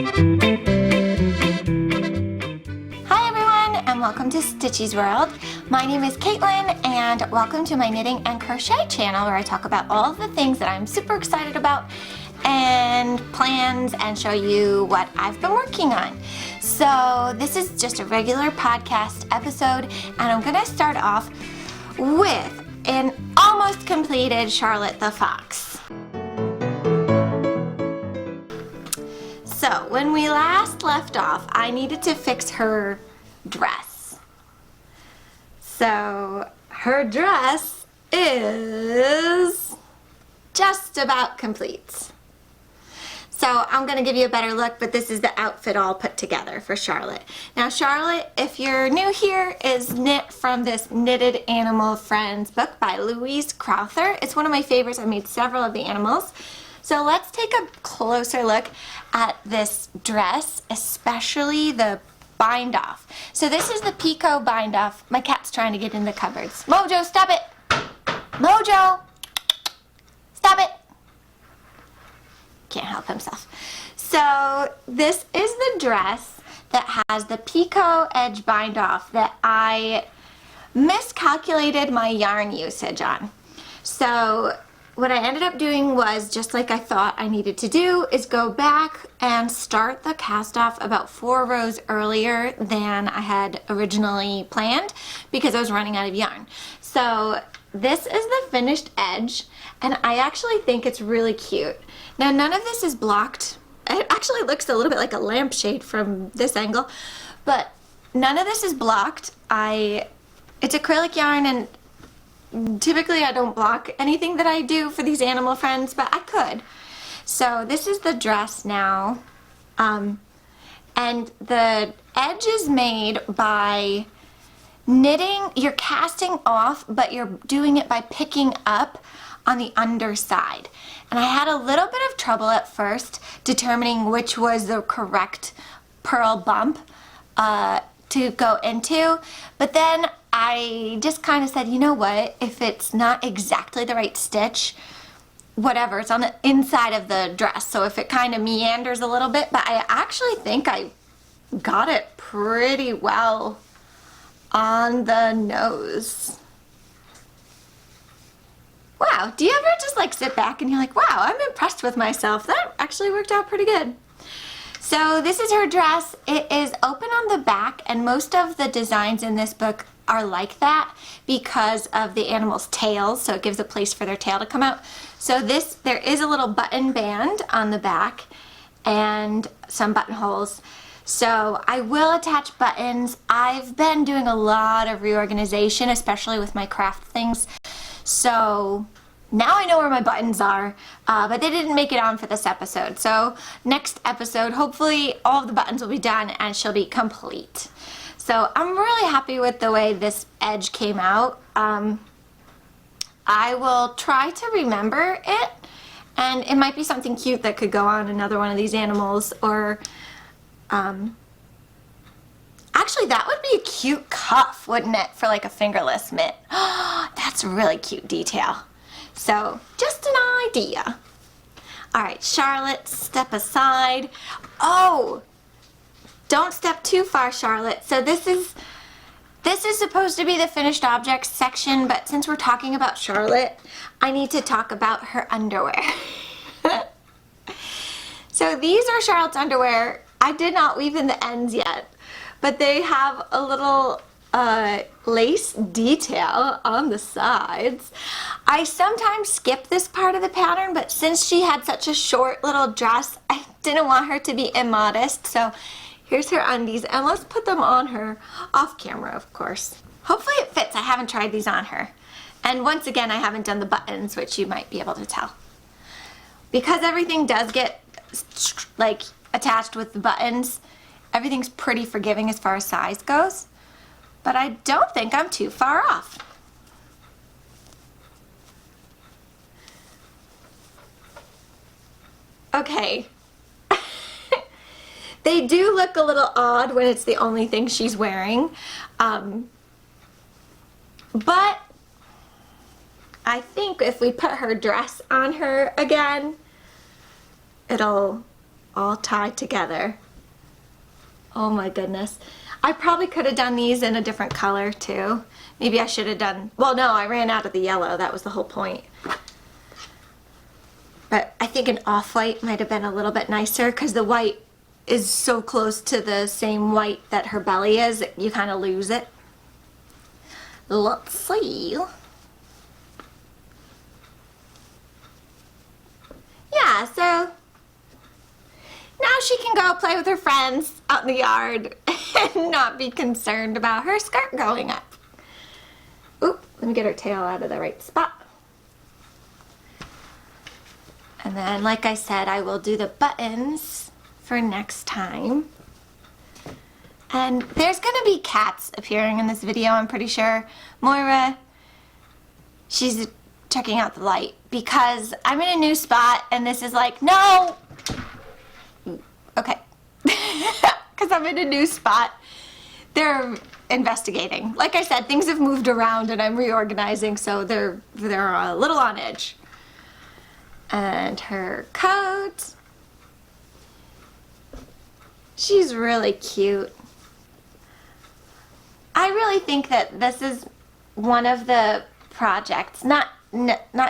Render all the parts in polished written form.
Hi everyone, and welcome to Stitchy's World. My name is Caitlin, and welcome to my knitting and crochet channel where I talk about all of the things that I'm super excited about and plans and show you what I've been working on. So this is just a regular podcast episode, and I'm gonna start off with an almost completed Charlotte the Fox. So when we last left off, I needed to fix her dress. So her dress is just about complete. So I'm gonna give you a better look, but this is the outfit all put together for Charlotte. Now Charlotte, if you're new here, is knit from this Knitted Animal Friends book by Louise Crowther. It's one of my favorites. I made several of the animals. So let's take a closer look at this dress, especially the bind off. So this is the Picot bind off. My cat's trying to get in the cupboards. Mojo, stop it! Mojo! Stop it! Can't help himself. So this is the dress that has the Picot edge bind off that I miscalculated my yarn usage on. So what I ended up doing was, just like I thought I needed to do, is go back and start the cast off about 4 rows earlier than I had originally planned because I was running out of yarn. So this is the finished edge, and I actually think it's really cute. Now none of this is blocked. It actually looks a little bit like a lampshade from this angle, but none of this is blocked. It's acrylic yarn, and typically I don't block anything that I do for these animal friends, but I could. So this is the dress now, and the edge is made by knitting. You're casting off, but you're doing it by picking up on the underside. And I had a little bit of trouble at first determining which was the correct purl bump to go into, but then I just kind of said, you know what, if it's not exactly the right stitch, whatever, it's on the inside of the dress, so if it kind of meanders a little bit, but I actually think I got it pretty well on the nose. Wow, do you ever just like sit back and you're like, wow, I'm impressed with myself. That actually worked out pretty good. So this is her dress. It is open on the back, and most of the designs in this book are like that because of the animals' tails, so it gives a place for their tail to come out. So there is a little button band on the back and some buttonholes. So I will attach buttons. I've been doing a lot of reorganization, especially with my craft things. So now I know where my buttons are, but they didn't make it on for this episode. So next episode, hopefully all of the buttons will be done and she'll be complete. So I'm really happy with the way this edge came out. I will try to remember it, and it might be something cute that could go on another one of these animals, or actually that would be a cute cuff, wouldn't it, for like a fingerless mitt. That's a really cute detail. So just an idea. All right, Charlotte, step aside. Oh, don't step too far, Charlotte. So this is supposed to be the finished objects section, but since we're talking about Charlotte, I need to talk about her underwear. So these are Charlotte's underwear. I did not weave in the ends yet, but they have a little lace detail on the sides. I sometimes skip this part of the pattern, but since she had such a short little dress, I didn't want her to be immodest, so here's her undies, and let's put them on her off camera, of course. Hopefully it fits. I haven't tried these on her. And once again, I haven't done the buttons, which you might be able to tell. Because everything does get like attached with the buttons, everything's pretty forgiving as far as size goes, but I don't think I'm too far off. Okay. They do look a little odd when it's the only thing she's wearing, but I think if we put her dress on her again, it'll all tied together. Oh my goodness. I probably could have done these in a different color too. Maybe I should have done, well no, I ran out of the yellow. That was the whole point. But I think an off-white might have been a little bit nicer because the white is so close to the same white that her belly is, you kind of lose it. Let's see. Yeah, so now she can go play with her friends out in the yard and not be concerned about her skirt going up. Oop, let me get her tail out of the right spot. And then, like I said, I will do the buttons for next time. And there's gonna be cats appearing in this video, I'm pretty sure. Moira, she's checking out the light because I'm in a new spot and this is like, no! Okay. Because I'm in a new spot. They're investigating. Like I said, things have moved around and I'm reorganizing, so they're a little on edge. And her coat. She's really cute. I really think that this is one of the projects, not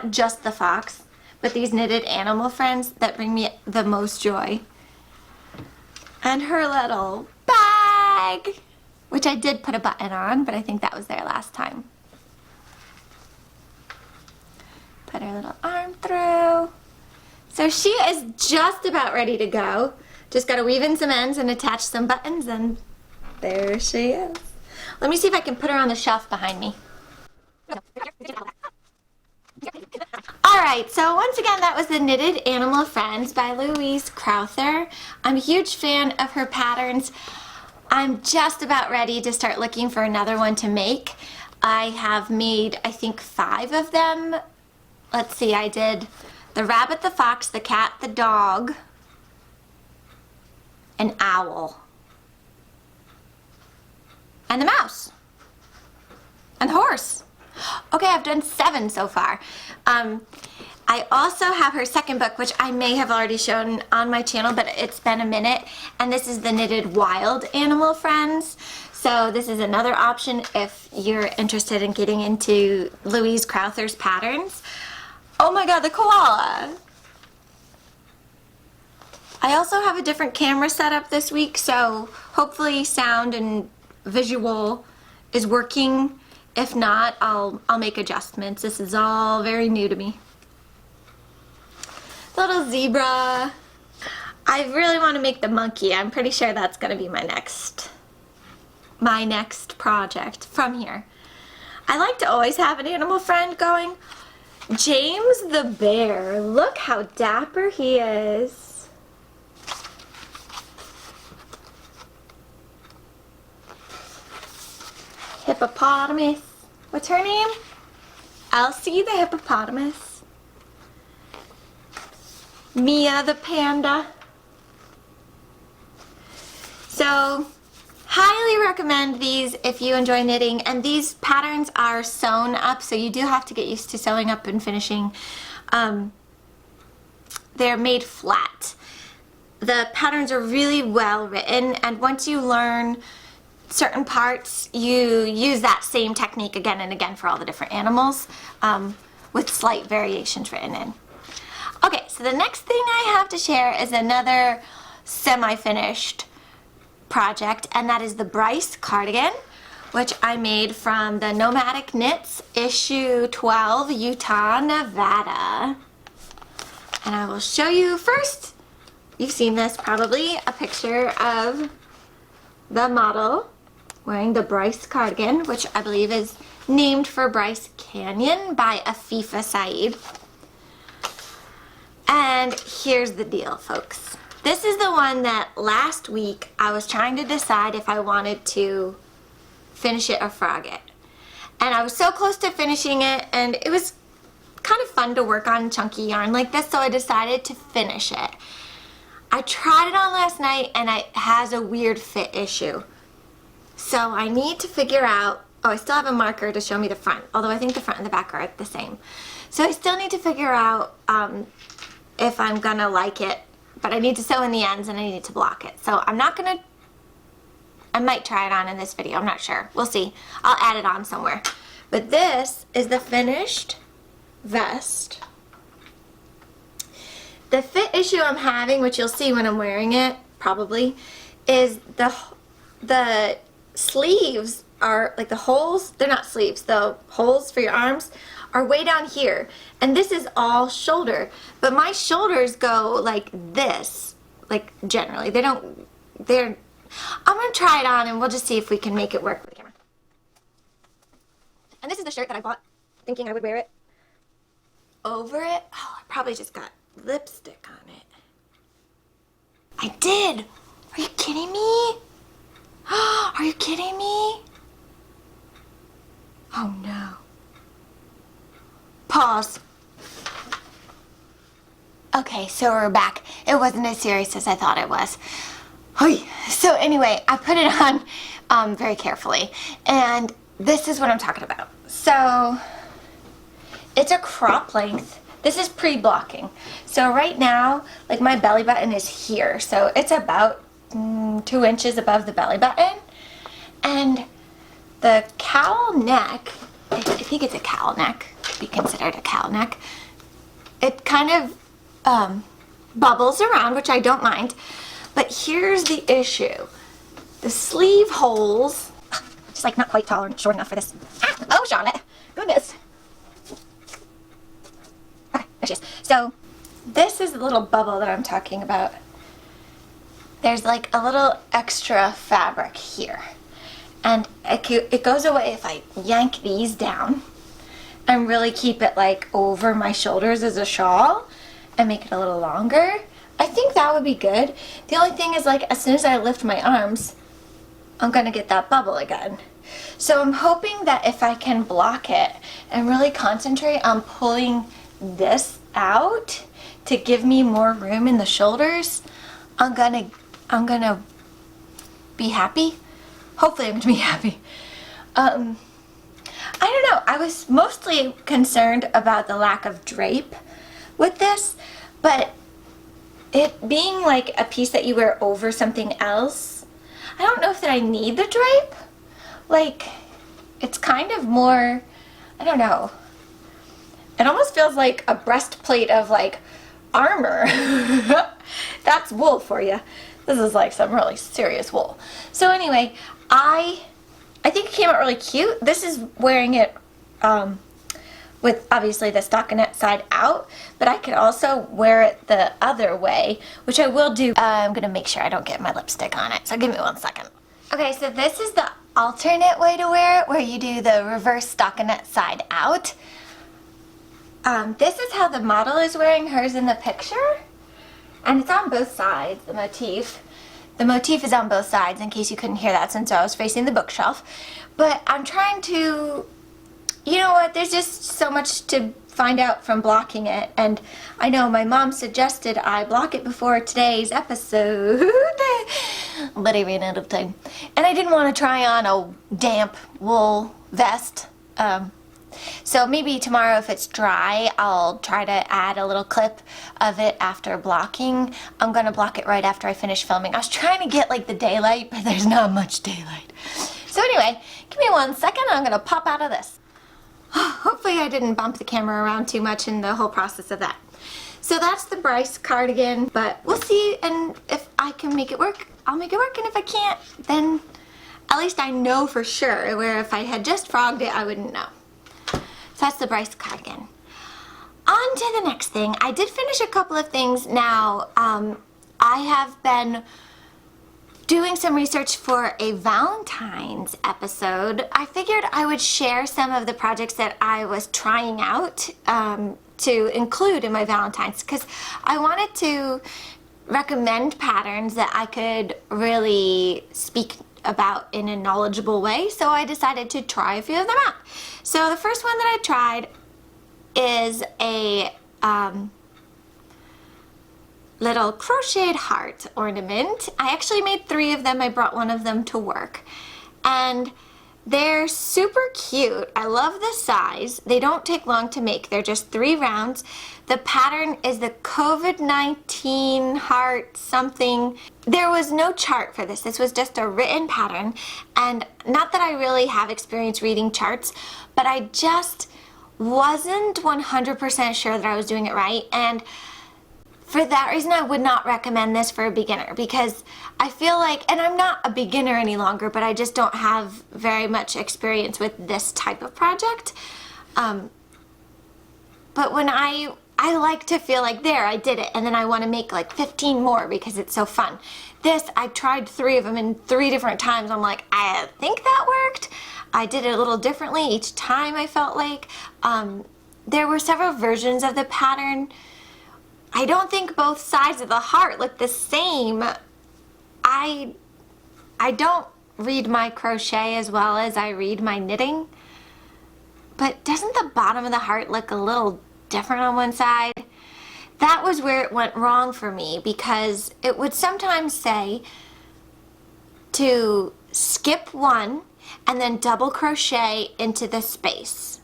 just the fox, but these knitted animal friends that bring me the most joy. And her little bag, which I did put a button on, but I think that was there last time. Put her little arm through. So she is just about ready to go. Just gotta weave in some ends and attach some buttons and there she is. Let me see if I can put her on the shelf behind me. Alright, so once again that was the Knitted Animal Friends by Louise Crowther. I'm a huge fan of her patterns. I'm just about ready to start looking for another one to make. I have made, I think, 5 of them. Let's see, I did the rabbit, the fox, the cat, the dog, an owl, and the mouse, and the horse. Okay, I've done 7 so far. I also have her second book, which I may have already shown on my channel, but it's been a minute, and this is the Knitted Wild Animal Friends. So this is another option if you're interested in getting into Louise Crowther's patterns. Oh my god, the koala! I also have a different camera set up this week, so hopefully sound and visual is working. If not, I'll make adjustments. This is all very new to me. Little zebra. I really want to make the monkey. I'm pretty sure that's going to be my next project from here. I like to always have an animal friend going. James the bear. Look how dapper he is. Hippopotamus. What's her name? Elsie the hippopotamus. Mia the panda. So, highly recommend these if you enjoy knitting, and these patterns are sewn up, so you do have to get used to sewing up and finishing. They're made flat. The patterns are really well written, and once you learn certain parts, you use that same technique again and again for all the different animals, with slight variations written in. Okay, so the next thing I have to share is another semi-finished project, and that is the Bryce cardigan, which I made from the Nomadic Knits issue 12, Utah, Nevada. And I will show you first, you've seen this probably, a picture of the model wearing the Bryce cardigan, which I believe is named for Bryce Canyon by Afifa Sayeed. And here's the deal, folks. This is the one that last week I was trying to decide if I wanted to finish it or frog it. And I was so close to finishing it, and it was kind of fun to work on chunky yarn like this, so I decided to finish it. I tried it on last night and it has a weird fit issue. So I need to figure out, oh, I still have a marker to show me the front, although I think the front and the back are the same. So I still need to figure out if I'm gonna like it but I need to sew in the ends and I need to block it. So I'm not gonna, I might try it on in this video, I'm not sure. We'll see. I'll add it on somewhere. But this is the finished vest. The fit issue I'm having, which you'll see when I'm wearing it, probably, is the sleeves are, like the holes, they're not sleeves, the holes for your arms are way down here. And this is all shoulder. But my shoulders go like this, like generally. They don't, I'm gonna try it on and we'll just see if we can make it work with the camera. And this is the shirt that I bought thinking I would wear it over it. Oh, I probably just got lipstick on it. I did! Are you kidding me? Are you kidding me? Oh no. Pause. Okay, so we're back. It wasn't as serious as I thought it was. So anyway, I put it on very carefully, and this is what I'm talking about. So it's a crop length. This is pre-blocking. So right now, like my belly button is here. So it's about 2 inches above the belly button. And the cowl neck, I think it's a cowl neck, be considered a cowl neck. It kind of bubbles around, which I don't mind. But here's the issue. The sleeve holes, just like not quite tall or short enough for this. Oh, Charlotte, goodness. Okay, there she is. So this is the little bubble that I'm talking about. There's like a little extra fabric here. And it goes away if I yank these down and really keep it like over my shoulders as a shawl and make it a little longer. I think that would be good. The only thing is, like, as soon as I lift my arms, I'm gonna get that bubble again. So I'm hoping that if I can block it and really concentrate on pulling this out to give me more room in the shoulders, I'm gonna be happy. Hopefully I'm gonna be happy. I don't know, I was mostly concerned about the lack of drape with this, but it being like a piece that you wear over something else, I don't know if that I need the drape. Like, it's kind of more, I don't know. It almost feels like a breastplate of like armor. That's wool for you. This is like some really serious wool. So anyway, I think it came out really cute. This is wearing it with obviously the stockinette side out, but I could also wear it the other way, which I will do. I'm gonna make sure I don't get my lipstick on it, so give me 1 second. Okay, so this is the alternate way to wear it, where you do the reverse stockinette side out. This is how the model is wearing hers in the picture, and it's on both sides, the motif. The motif is on both sides, in case you couldn't hear that, since I was facing the bookshelf. But I'm trying to, you know what, there's just so much to find out from blocking it, and I know my mom suggested I block it before today's episode, but I ran out of time. And I didn't want to try on a damp wool vest, so maybe tomorrow, if it's dry, I'll try to add a little clip of it after blocking. I'm gonna block it right after I finish filming. I was trying to get like the daylight, but there's not much daylight. So anyway, give me 1 second, I'm gonna pop out of this. Hopefully I didn't bump the camera around too much in the whole process of that. So that's the Bryce cardigan, but we'll see, and if I can make it work, I'll make it work, and if I can't, then at least I know for sure, where if I had just frogged it, I wouldn't know. So that's the Bryce cardigan. On to the next thing. I did finish a couple of things now. I have been doing some research for a Valentine's episode. I figured I would share some of the projects that I was trying out to include in my Valentines, because I wanted to recommend patterns that I could really speak about in a knowledgeable way, so I decided to try a few of them out. So the first one that I tried is a little crocheted heart ornament. I actually made 3 of them. I brought one of them to work. And They're super cute. I love the size. They don't take long to make. They're just 3 rounds. The pattern is the COVID-19 heart something. There was no chart for this. This was just a written pattern. And not that I really have experience reading charts, but I just wasn't 100% sure that I was doing it right. And for that reason, I would not recommend this for a beginner, because I feel like, and I'm not a beginner any longer, but I just don't have very much experience with this type of project. But when I like to feel like, there, I did it, and then I want to make like 15 more because it's so fun. This, I tried 3 of them in 3 different times. I'm like, I think that worked. I did it a little differently each time, I felt like. There were several versions of the pattern. I don't think both sides of the heart look the same. I don't read my crochet as well as I read my knitting. But doesn't the bottom of the heart look a little different on one side? That was where it went wrong for me, because it would sometimes say to skip 1 and then double crochet into the space,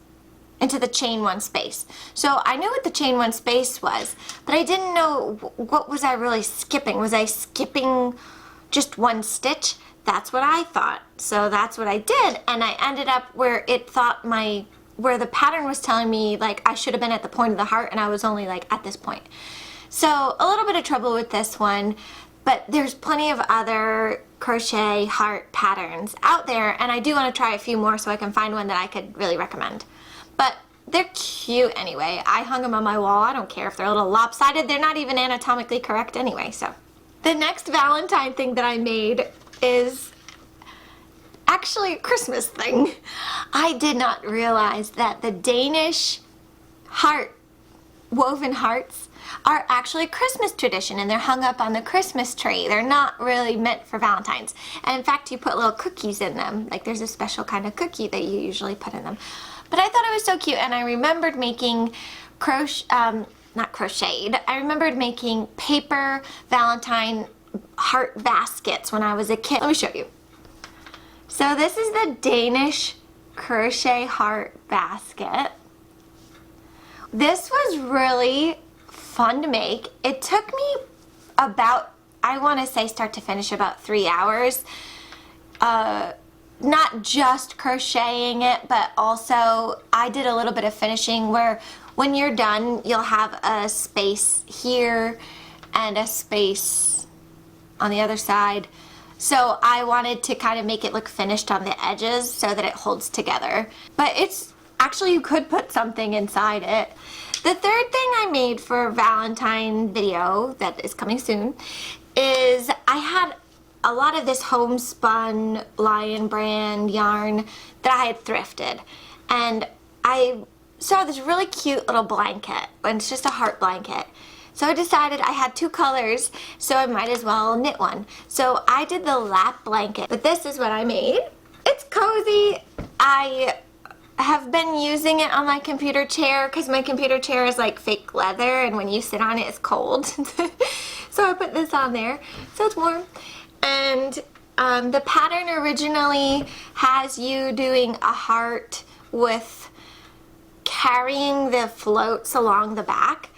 into the chain 1 space. So I knew what the chain 1 space was, but I didn't know what was I really skipping. Was I skipping just 1 stitch? That's what I thought. So that's what I did, and I ended up where it thought where the pattern was telling me like I should have been at the point of the heart, and I was only like at this point. So a little bit of trouble with this one, but there's plenty of other crochet heart patterns out there, and I do want to try a few more so I can find one that I could really recommend. But they're cute anyway. I hung them on my wall. I don't care if they're a little lopsided. They're not even anatomically correct anyway. So the next Valentine thing that I made is actually a Christmas thing. I did not realize that the Danish woven hearts are actually a Christmas tradition, and they're hung up on the Christmas tree. They're not really meant for Valentines. And in fact, you put little cookies in them. Like there's a special kind of cookie that you usually put in them. But I thought it was so cute, and I remembered making not crocheted. I remembered making paper Valentine heart baskets when I was a kid. Let me show you. So this is the Danish crochet heart basket. This was really fun to make. It took me about, I want to say start to finish, about 3 hours. Not just crocheting it, but also I did a little bit of finishing, where when you're done, you'll have a space here and a space on the other side. So I wanted to kind of make it look finished on the edges so that it holds together. But it's actually, you could put something inside it. The third thing I made for Valentine video that is coming soon is I had a lot of this homespun Lion brand yarn that I had thrifted, and I saw this really cute little blanket, and it's just a heart blanket. So I decided I had 2 colors, so I might as well knit one. So I did the lap blanket, but this is what I made. It's cozy. I have been using it on my computer chair because my computer chair is like fake leather, and when you sit on it, it's cold. So I put this on there so it's warm. And the pattern originally has you doing a heart with carrying the floats along the back,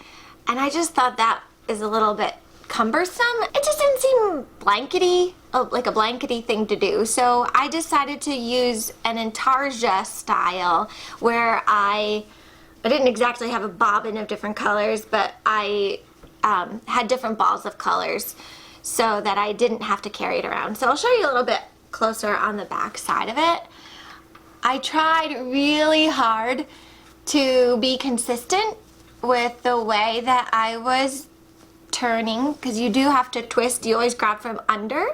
and I just thought that is a little bit cumbersome. It just didn't seem blankety, like a blankety thing to do. So I decided to use an intarsia style, where I didn't exactly have a bobbin of different colors, but I had different balls of colors so that I didn't have to carry it around. So I'll show you a little bit closer on the back side of it. I tried really hard to be consistent with the way that I was turning, because you do have to twist. You always grab from under,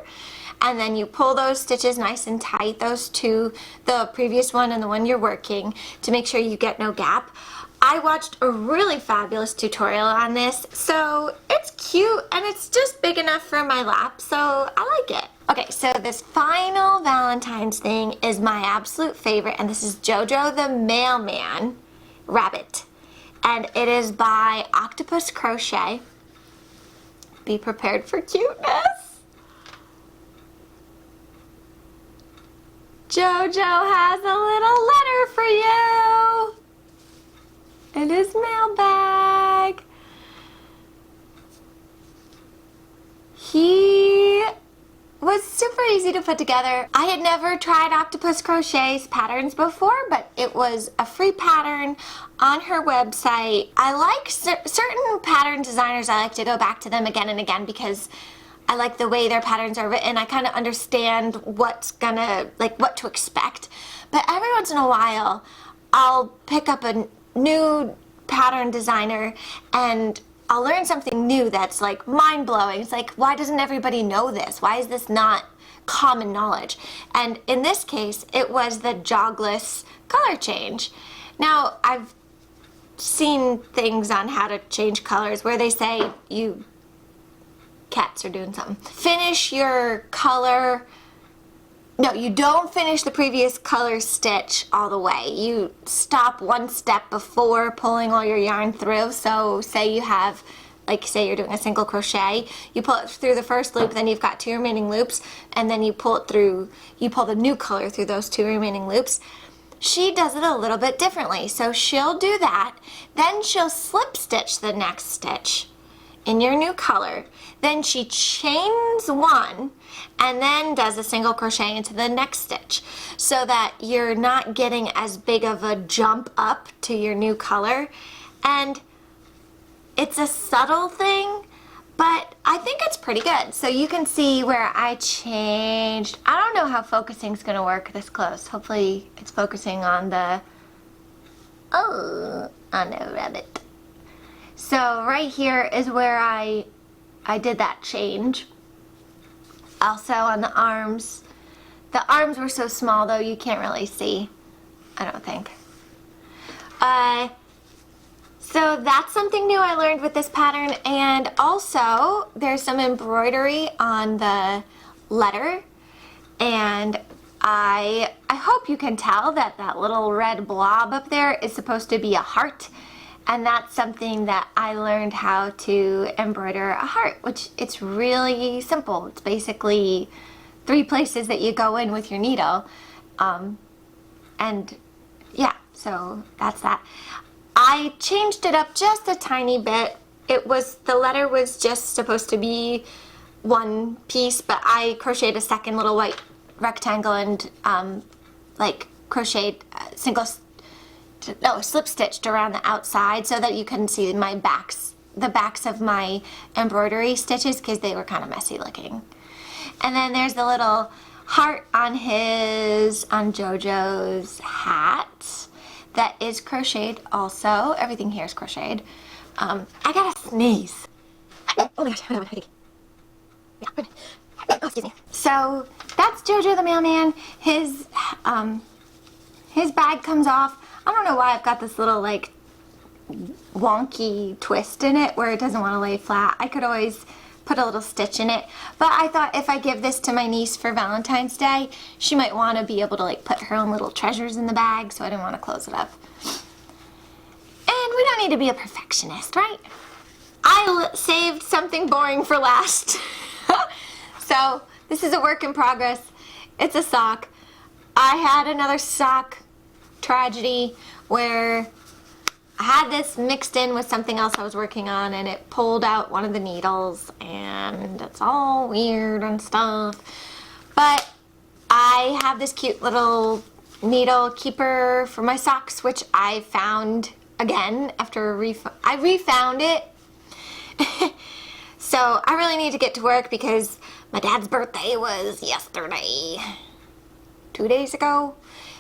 and then you pull those stitches nice and tight, those two, the previous one and the one you're working, to make sure you get no gap. I watched a really fabulous tutorial on this, so it's cute and it's just big enough for my lap, so I like it. Okay, so this final Valentine's thing is my absolute favorite, and this is Jojo the Mailman Rabbit, and it is by Octopus Crochet. Be prepared for cuteness. Jojo has a little letter for you in his mailbag. He was super easy to put together. I had never tried Octopus Crochet's patterns before, but it was a free pattern on her website. I like certain pattern designers. I like to go back to them again and again because I like the way their patterns are written. I kind of understand what to expect. But every once in a while, I'll pick up a new pattern designer and I'll learn something new that's like mind-blowing. It's like, why doesn't everybody know this? Why is this not common knowledge? And in this case, it was the jogless color change. Now, I've seen things on how to change colors where they say cats are doing something. Finish your color. No, you don't finish the previous color stitch all the way. You stop one step before pulling all your yarn through. So say you have, say you're doing a single crochet, you pull it through the first loop, then you've got 2 remaining loops, and then you pull the new color through those 2 remaining loops. She does it a little bit differently. So she'll do that, then she'll slip stitch the next stitch in your new color. Then she chains 1 and then does a single crochet into the next stitch so that you're not getting as big of a jump up to your new color. And it's a subtle thing, but I think it's pretty good. So you can see where I changed. I don't know how focusing's gonna work this close. Hopefully it's focusing on the rabbit. So right here is where I did that change. Also on the arms were so small though you can't really see, I don't think. So that's something new I learned with this pattern, and also there's some embroidery on the letter, and I hope you can tell that that little red blob up there is supposed to be a heart. And that's something that I learned how to embroider a heart, which it's really simple. It's basically 3 places that you go in with your needle. And yeah, so that's that. I changed it up just a tiny bit. The letter was just supposed to be 1 piece, but I crocheted a second little white rectangle and crocheted slip stitched around the outside so that you couldn't see the backs of my embroidery stitches because they were kind of messy looking. And then there's the little heart on Jojo's hat that is crocheted also. Everything here is crocheted. I gotta sneeze. Oh my gosh, hold on. Yeah. Oh, excuse me. So that's Jojo the Mailman. His bag comes off. I don't know why I've got this little wonky twist in it where it doesn't want to lay flat. I could always put a little stitch in it, but I thought if I give this to my niece for Valentine's Day, she might want to be able to put her own little treasures in the bag, so I didn't want to close it up. And we don't need to be a perfectionist, right? I saved something boring for last. So this is a work in progress. It's a sock. I had another sock tragedy where I had this mixed in with something else I was working on and it pulled out one of the needles and it's all weird and stuff. But I have this cute little needle keeper for my socks, which I found again after I refound it. So I really need to get to work because my dad's birthday was yesterday, 2 days ago.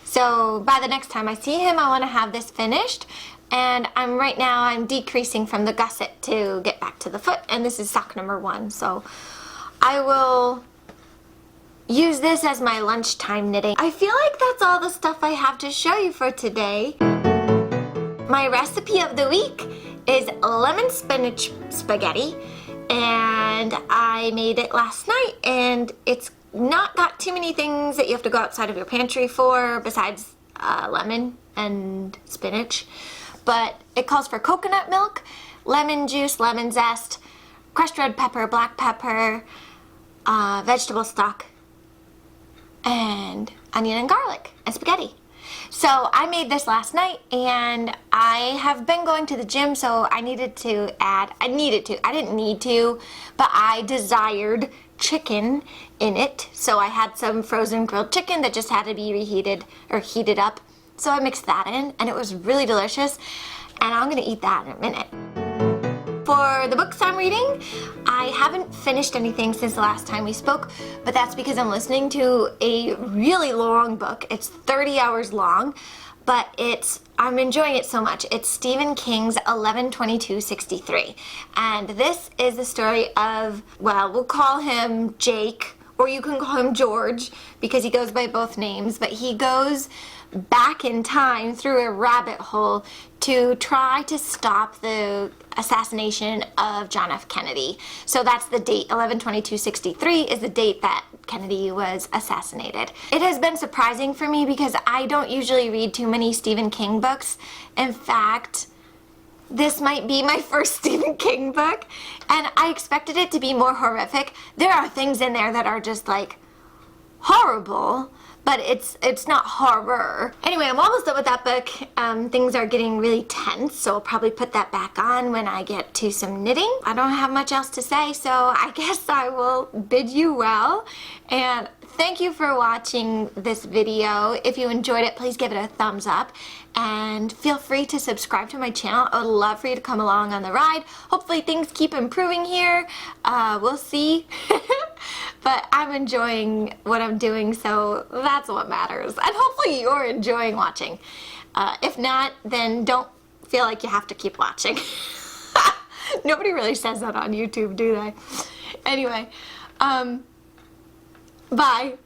So by the next time I see him, I want to have this finished. And right now I'm decreasing from the gusset to get back to the foot. And this is sock number 1. So I will use this as my lunchtime knitting. I feel like that's all the stuff I have to show you for today. My recipe of the week is lemon spinach spaghetti. And I made it last night and it's not got too many things that you have to go outside of your pantry for besides lemon and spinach, but it calls for coconut milk, lemon juice, lemon zest, crushed red pepper, black pepper, vegetable stock, and onion and garlic and spaghetti. So I made this last night, and I have been going to the gym, so I didn't need to, but I desired chicken in it. So I had some frozen grilled chicken that just had to be reheated or heated up. So I mixed that in, and it was really delicious, and I'm gonna eat that in a minute. For the books I'm reading, I haven't finished anything since the last time we spoke, but that's because I'm listening to a really long book. It's 30 hours long, but I'm enjoying it so much. It's Stephen King's 11/22/63, and this is the story of, well, we'll call him Jake, or you can call him George because he goes by both names, but he goes back in time through a rabbit hole to try to stop the assassination of John F. Kennedy. So that's the date. 11/22/63 is the date that Kennedy was assassinated. It has been surprising for me because I don't usually read too many Stephen King books. In fact, this might be my first Stephen King book, and I expected it to be more horrific. There are things in there that are just like horrible, but it's not horror. Anyway, I'm almost done with that book. Things are getting really tense, so I'll probably put that back on when I get to some knitting. I don't have much else to say, so I guess I will bid you well. And thank you for watching this video. If you enjoyed it, please give it a thumbs up. And feel free to subscribe to my channel. I would love for you to come along on the ride. Hopefully things keep improving here. We'll see. But I'm enjoying what I'm doing, so that's what matters. And hopefully you're enjoying watching. If not, then don't feel like you have to keep watching. Nobody really says that on YouTube, do they? Anyway, bye.